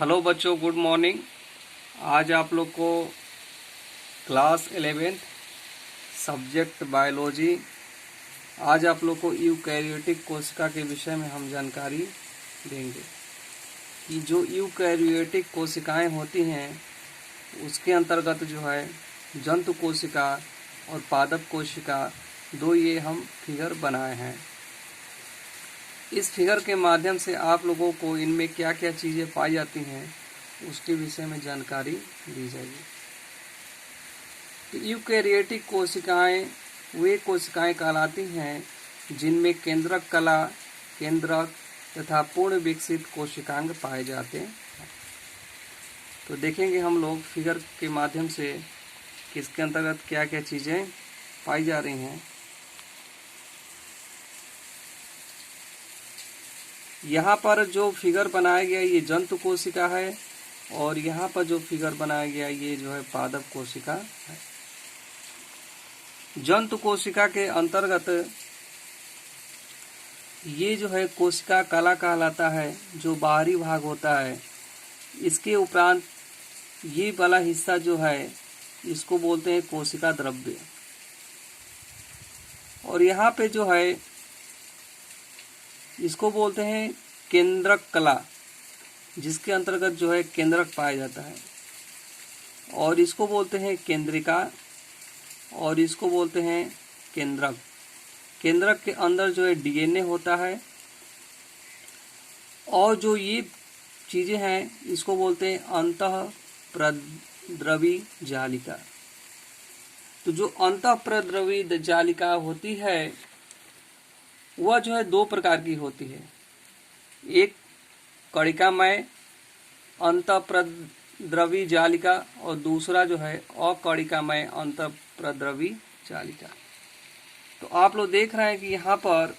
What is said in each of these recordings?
Hello बच्चों, good morning. आज आप लोग को क्लास 11 सब्जेक्ट बायोलॉजी, आज आप लोग को यूकैरियोटिक कोशिका के विषय में हम जानकारी देंगे कि जो यूकैरियोटिक कोशिकाएं होती हैं उसके अंतर्गत जो है जंतु कोशिका और पादप कोशिका दो ये हम फिगर बनाए हैं। इस फिगर के माध्यम से आप लोगों को इनमें क्या क्या चीज़ें पाई जाती हैं उसके विषय में जानकारी दी जाएगी। तो यूकैरियोटिक कोशिकाएं वे कोशिकाएं कहलाती हैं जिनमें केंद्रक कला, केंद्रक तथा पूर्ण विकसित कोशिकांग पाए जाते हैं। तो देखेंगे हम लोग फिगर के माध्यम से किसके अंतर्गत क्या क्या चीज़ें पाई जा रही हैं। यहाँ पर जो फिगर बनाया गया ये जंतु कोशिका है और यहाँ पर जो फिगर बनाया गया ये जो है पादप कोशिका है। जंतु कोशिका के अंतर्गत ये जो है कोशिका कला कहलाता है, जो बाहरी भाग होता है। इसके उपरांत ये वाला हिस्सा जो है इसको बोलते हैं कोशिका द्रव्य। और यहाँ पे जो है इसको बोलते हैं केंद्रक कला, जिसके अंतर्गत जो है केंद्रक पाया जाता है। और इसको बोलते हैं केंद्रिका और इसको बोलते हैं केंद्रक। केंद्रक के अंदर जो है डीएनए होता है और जो ये चीज़ें हैं इसको बोलते हैं अंतःप्रद्रवी जालिका। तो जो अंतःप्रद्रवी जालिका होती है वह जो है दो प्रकार की होती है, एक कणिकामय अंतःप्रद्रवी जालिका और दूसरा जो है अकणिकामय अंतःप्रद्रवी जालिका। तो आप लोग देख रहे हैं कि यहाँ पर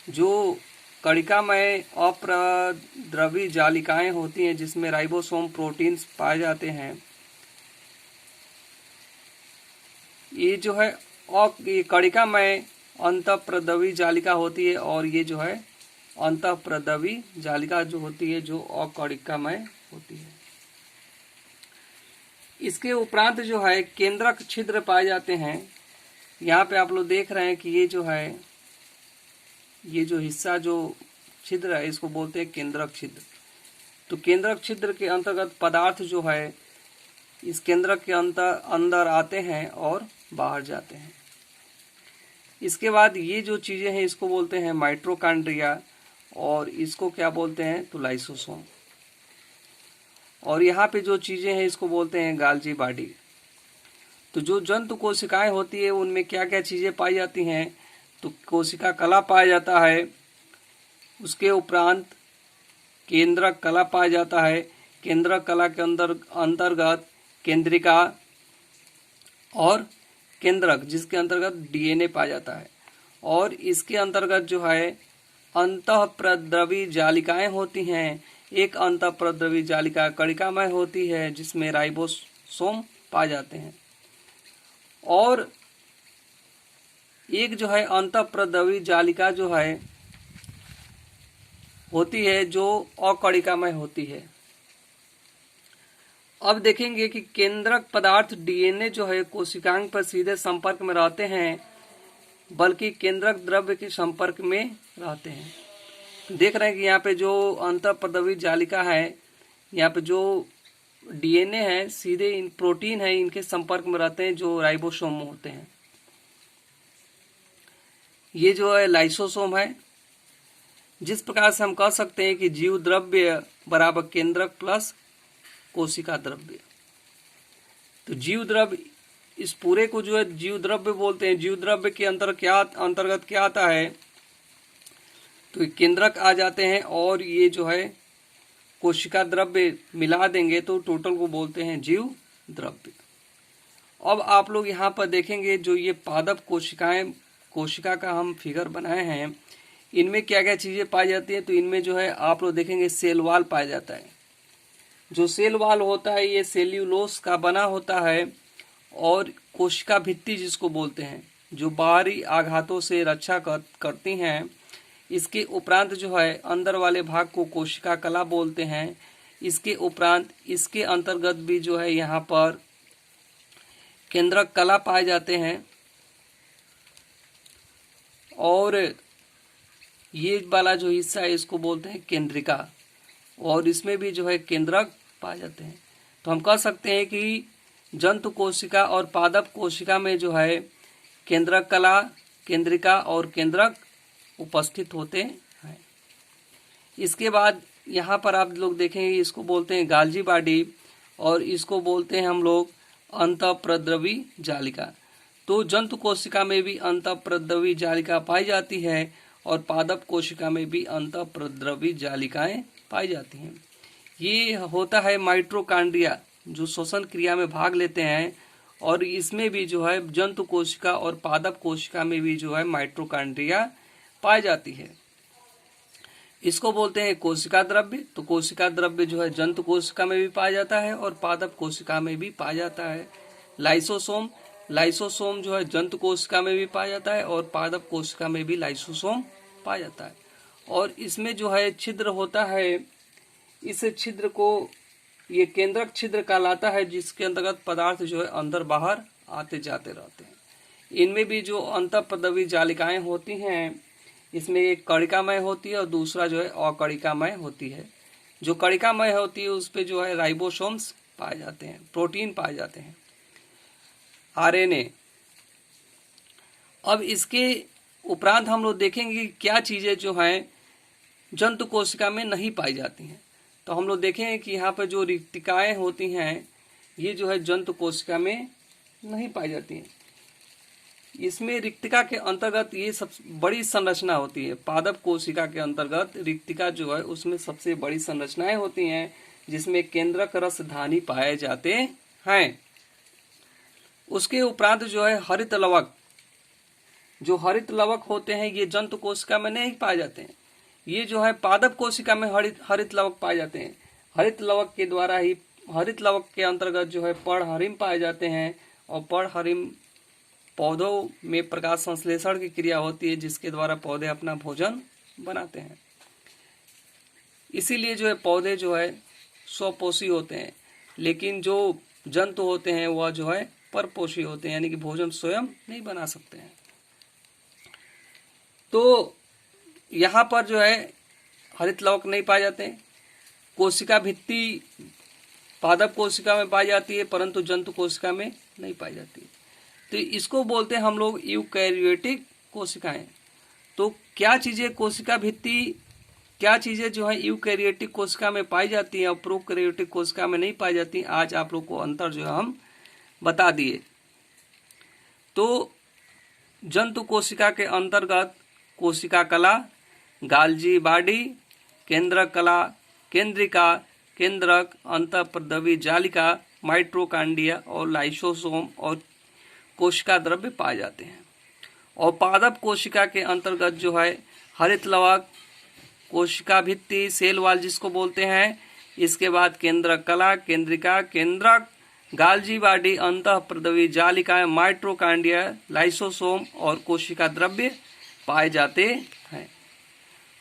जो कणिकामय अप्रद्रवी जालिकाएं होती हैं जिसमें राइबोसोम प्रोटीन्स पाए जाते हैं, ये जो है ये कणिकामय अंतःप्रद्रवी जालिका होती है और ये जो है अंतःप्रद्रवी जालिका जो होती है जो अकणिकामय होती है। इसके उपरांत जो है केंद्रक छिद्र पाए जाते हैं। यहाँ पे आप लोग देख रहे हैं कि ये जो है ये जो हिस्सा जो छिद्र है इसको बोलते हैं केंद्रक छिद्र। तो केंद्रक छिद्र के अंतर्गत पदार्थ जो है इस केंद्रक के अंदर आते हैं और बाहर जाते हैं। इसके बाद ये जो चीज़ें हैं इसको बोलते हैं माइटोकॉन्ड्रिया और इसको क्या बोलते हैं तो लाइसोसोम। और यहाँ पे जो चीज़ें हैं इसको बोलते हैं गाल्जी बॉडी। तो जो जंतु कोशिकाएं होती है उनमें क्या क्या चीज़ें पाई जाती हैं तो कोशिका कला पाया जाता है, उसके उपरांत केंद्रक कला पाया जाता है। केंद्रक कला के अंतर्गत केंद्रिका और केंद्रक जिसके अंतर्गत डीएनए पाया जाता है। और इसके अंतर्गत जो है अंतःप्रद्रवी जालिकाएं होती हैं। एक अंतःप्रद्रवी जालिका कणिकामय होती है जिसमें राइबोसोम पाए जाते हैं और एक जो है अंतःप्रद्रवी जालिका जो है होती है जो अकणिकामय होती है। अब देखेंगे कि केंद्रक पदार्थ डीएनए जो है कोशिकांग पर सीधे संपर्क में रहते हैं, बल्कि केंद्रक द्रव्य के संपर्क में रहते हैं। देख रहे हैं कि यहाँ पे जो अंतःप्रद्रवी जालिका है, यहाँ पे जो डीएनए है सीधे इन प्रोटीन है इनके संपर्क में रहते हैं जो राइबोसोम होते हैं। ये जो है लाइसोसोम है। जिस प्रकार से हम कह सकते हैं कि जीव द्रव्य बराबर केंद्रक प्लस कोशिका द्रव्य। तो जीव द्रव्य इस पूरे को जो है जीव द्रव्य बोलते हैं। जीव द्रव्य के अंतर्गत क्या आता है तो केंद्रक आ जाते हैं और ये जो है कोशिका द्रव्य मिला देंगे तो टोटल को बोलते हैं जीव द्रव्य। अब आप लोग यहाँ पर देखेंगे जो ये पादप कोशिका का हम फिगर बनाए हैं, इनमें क्या क्या चीज़ें पाई जाती हैं। तो इनमें जो है आप लोग देखेंगे सेल वाल पाया जाता है। जो सेल वाल होता है ये सेल्यूलोस का बना होता है और कोशिका भित्ति जिसको बोलते हैं जो बाहरी आघातों से रक्षा करती हैं, इसके उपरांत जो है अंदर वाले भाग को कोशिका कला बोलते हैं। इसके उपरांत इसके अंतर्गत भी जो है यहाँ पर केंद्रक कला पाए जाते हैं, और ये वाला जो हिस्सा है इसको बोलते हैं केंद्रिका, और इसमें भी जो है केंद्रक पाए जाते हैं। तो हम कह सकते हैं कि जंतु कोशिका और पादप कोशिका में जो है केंद्रक कला, केंद्रिका और केंद्रक उपस्थित होते हैं। इसके बाद यहाँ पर आप लोग देखेंगे इसको बोलते हैं गाल्जी बॉडी, और इसको बोलते हैं हम लोग अंतःप्रद्रवी जालिका। तो जंतु कोशिका में भी अंतःप्रद्रवी जालिका पाई जाती है और पादप कोशिका में भी अंतःप्रद्रवी जालिकाएं पाई जाती हैं। ये होता है माइटोकॉन्ड्रिया जो श्वसन क्रिया में भाग लेते हैं, और इसमें भी जो है जंतु कोशिका और पादप कोशिका में भी जो है माइटोकॉन्ड्रिया पाई जाती है। इसको बोलते हैं कोशिका द्रव्य। तो कोशिका द्रव्य जो है जंतु कोशिका में भी पाया जाता है और पादप कोशिका में भी पाया जाता है। लाइसोसोम, लाइसोसोम जो है जंतु कोशिका में भी पाया जाता है और पादप कोशिका में भी लाइसोसोम पाया जाता है। और इसमें जो है छिद्र होता है, इस छिद्र को ये केंद्रक छिद्र कहलाता है, जिसके अंतर्गत पदार्थ जो है अंदर बाहर आते जाते रहते हैं। इनमें भी जो अंतःप्रद्रवी जालिकाएं होती हैं, इसमें एक कणिकामय होती है और दूसरा जो है अकणिकामय होती है। जो कणिकामय होती है उस पे जो है राइबोसोम्स पाए जाते हैं, प्रोटीन पाए जाते हैं, आरएनए। अब इसके उपरांत हम लोग देखेंगे कि क्या चीजें जो हैं जंतु कोशिका में नहीं पाई जाती हैं। तो हम लोग देखेंगे कि यहाँ पर जो रिक्तिकाएं होती हैं ये जो है जंतु कोशिका में नहीं पाई जाती हैं। इसमें रिक्तिका के अंतर्गत ये सब बड़ी संरचना होती है। पादप कोशिका के अंतर्गत रिक्तिका जो है उसमें सबसे बड़ी संरचनाएं होती हैं, जिसमें केंद्रक रसधानी पाए जाते हैं। उसके उपरांत जो है हरित लवक, जो हरित लवक होते हैं ये जंतु कोशिका में नहीं पाए जाते हैं। ये जो है पादप कोशिका में हरित लवक पाए जाते हैं। हरित लवक के द्वारा ही, हरित लवक के अंतर्गत जो है पर्णहरिम पाए जाते हैं, और पर्णहरिम पौधों में प्रकाश संश्लेषण की क्रिया होती है, जिसके द्वारा पौधे अपना भोजन बनाते हैं। इसीलिए जो है पौधे जो है स्वपोषी होते हैं, लेकिन जो जंतु होते हैं वह जो है परपोषी होते हैं, यानी कि भोजन स्वयं नहीं बना सकते हैं। तो यहाँ पर जो है हरित लवक नहीं पाए जाते हैं। कोशिका भित्ति पादप कोशिका में पाई जाती है, परंतु जंतु कोशिका में नहीं पाई जाती। तो इसको बोलते हैं हम लोग यूकैरियोटिक कोशिकाएं। तो क्या चीजें कोशिका भित्ति, क्या चीजें जो है यूकैरियोटिक कोशिका में पाई जाती हैं और प्रोकैरियोटिक कोशिका में नहीं पाई जाती, आज आप लोग को अंतर जो है हम बता दिए। तो जंतु कोशिका के अंतर्गत कोशिका कला, गाल्जी बॉडी, केंद्रक कला, केंद्रिका, केंद्रक, अंतःप्रद्रवी जालिका, माइटोकॉन्ड्रिया और लाइसोसोम और कोशिका द्रव्य पाए जाते हैं। और पादप कोशिका के अंतर्गत जो है हरित लवक, कोशिका भित्ति, सेल वॉल जिसको बोलते हैं, इसके बाद केंद्रक कला, केंद्रिका, केंद्रक, गाल्जी बॉडी, अंतःप्रद्रवी जालिका, माइटोकॉन्ड्रिया, लाइसोसोम और कोशिका द्रव्य पाए जाते हैं।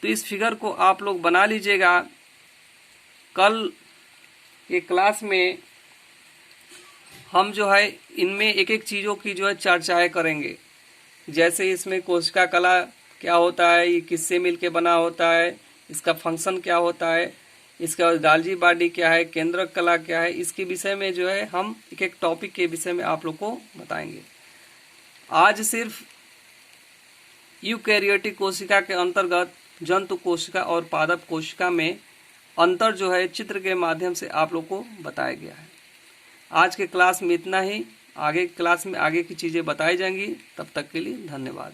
तो इस फिगर को आप लोग बना लीजिएगा। कल के क्लास में हम जो है इनमें एक एक चीज़ों की जो है चर्चाएं करेंगे। जैसे इसमें कोशिका कला क्या होता है, ये किससे मिलके बना होता है, इसका फंक्शन क्या होता है, इसका गाल्जी बॉडी क्या है, केंद्रक कला क्या है, इसके विषय में जो है हम एक एक टॉपिक के विषय में आप लोग को बताएंगे। आज सिर्फ यूकैरियोटिक कोशिका के अंतर्गत जंतु कोशिका और पादप कोशिका में अंतर जो है चित्र के माध्यम से आप लोग को बताया गया है। आज के क्लास में इतना ही। आगे क्लास में आगे की चीज़ें बताई जाएंगी। तब तक के लिए धन्यवाद।